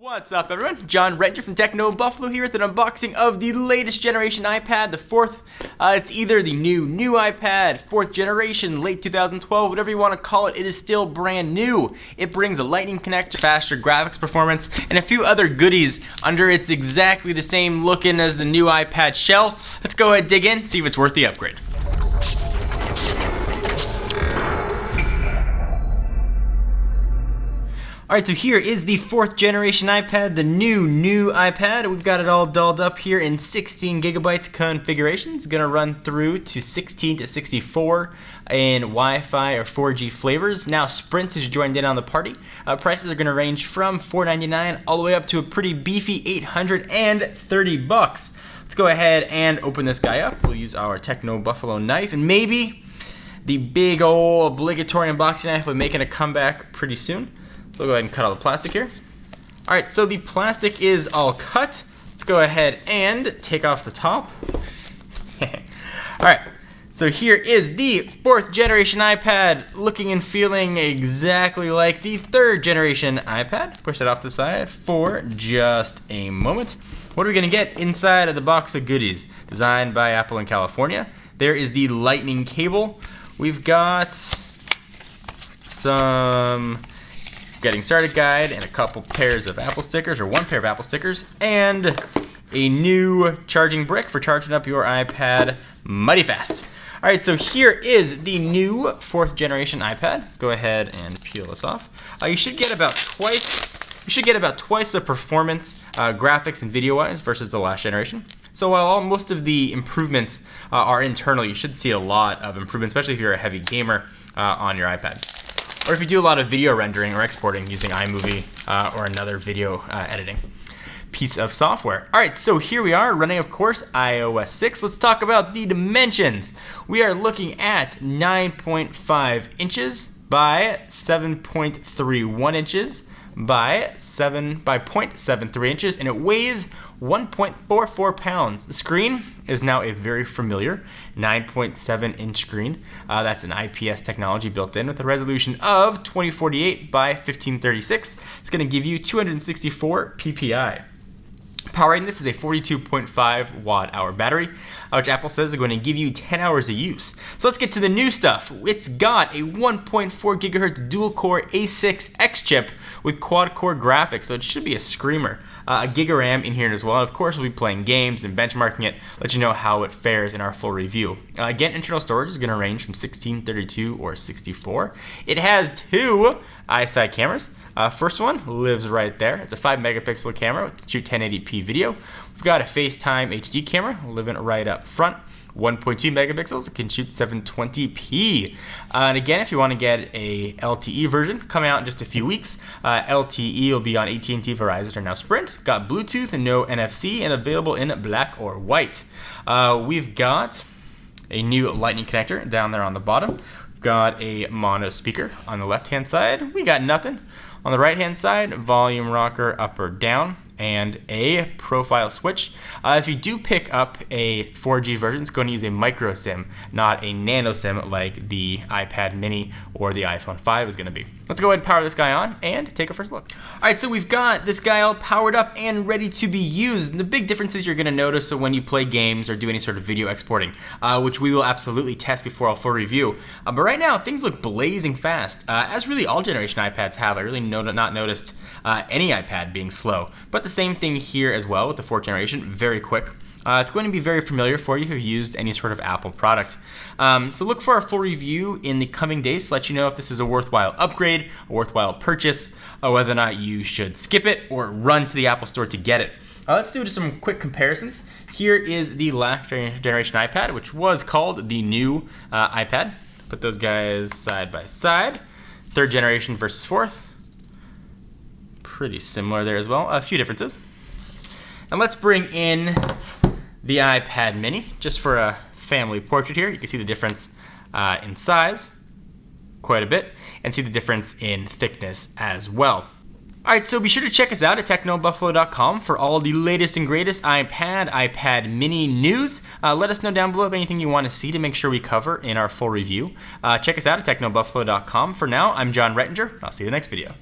What's up, everyone? John Rettinger from Techno Buffalo here with an unboxing of the latest generation iPad, the fourth. It's either the new iPad, fourth generation, late 2012, whatever you want to call it. It is still brand new. It brings a lightning connector, faster graphics performance, and a few other goodies under it's exactly the same looking as the new iPad shell. Let's go ahead, dig in, see if it's worth the upgrade. Alright, so here is the fourth generation iPad, the new iPad. We've got it all dolled up here in 16 gigabytes configuration. It's going to run through to 16 to 64 in Wi-Fi or 4G flavors. Now Sprint has joined in on the party. Prices are going to range from $499 all the way up to a pretty beefy $830. Let's go ahead and open this guy up. We'll use our Techno Buffalo knife and maybe the big old obligatory unboxing knife will be making a comeback pretty soon. So we'll go ahead and cut all the plastic here. Alright, so the plastic is all cut. Let's go ahead and take off the top. Alright, so here is the fourth generation iPad, looking and feeling exactly like the third generation iPad. Push that off to the side for just a moment. What are we going to get inside of the box of goodies? Designed by Apple in California. There is the lightning cable. We've got some getting started guide and a couple pairs of Apple stickers, or one pair of Apple stickers, and a new charging brick for charging up your iPad mighty fast. All right, so here is the new fourth generation iPad. Go ahead and peel this off. You should get about twice the performance, graphics and video-wise versus the last generation. So while most of the improvements are internal, you should see a lot of improvement, especially if you're a heavy gamer on your iPad. Or if you do a lot of video rendering or exporting using iMovie or another video editing piece of software. All right, so here we are running, of course, iOS 6. Let's talk about the dimensions. We are looking at 9.5 inches by 7.31 inches by 0.73 inches, and it weighs 1.44 pounds. The screen is now a very familiar 9.7 inch screen. That's an IPS technology built in with a resolution of 2048 by 1536. It's going to give you 264 ppi. Powering this is a 42.5 watt-hour battery, which Apple says is going to give you 10 hours of use. So let's get to the new stuff. It's got a 1.4 gigahertz dual-core A6X chip with quad-core graphics, so it should be a screamer. A gig of RAM in here as well, and of course we'll be playing games and benchmarking it, let you know how it fares in our full review. Again, internal storage is going to range from 16, 32, or 64. It has two iSight cameras. First one lives right there. It's a 5 megapixel camera with shoot 1080p video. We've got a FaceTime HD camera living right up front. 1.2 megapixels, it can shoot 720p. And again, if you want to get a LTE version, coming out in just a few weeks, LTE will be on AT&T, Verizon, or now Sprint. Got Bluetooth and no NFC, and available in black or white. We've got a new lightning connector down there on the bottom. We've got a mono speaker on the left-hand side. We got nothing. On the right-hand side, volume rocker up or down, and a profile switch. If you do pick up a 4G version, it's going to use a micro SIM, not a nano SIM like the iPad mini or the iPhone 5 is going to be. Let's go ahead and power this guy on and take a first look. All right, so we've got this guy all powered up and ready to be used. And the big differences you're going to notice when you play games or do any sort of video exporting, which we will absolutely test before our full review. But right now, things look blazing fast, as really all generation iPads have. I really not noticed any iPad being slow. But the same thing here as well with the fourth generation, very quick. It's going to be very familiar for you if you've used any sort of Apple product. So look for our full review in the coming days to let you know if this is a worthwhile upgrade, a worthwhile purchase, or whether or not you should skip it or run to the Apple Store to get it. Let's do just some quick comparisons. Here is the last generation iPad, which was called the new iPad. Put those guys side by side. Third generation versus fourth. Pretty similar there as well. A few differences. And let's bring in the iPad mini just for a family portrait here. You can see the difference in size quite a bit and see the difference in thickness as well. All right, so be sure to check us out at technobuffalo.com for all the latest and greatest iPad mini news. Let us know down below of anything you want to see to make sure we cover in our full review. Check us out at technobuffalo.com. For now, I'm John Rettinger. I'll see you in the next video.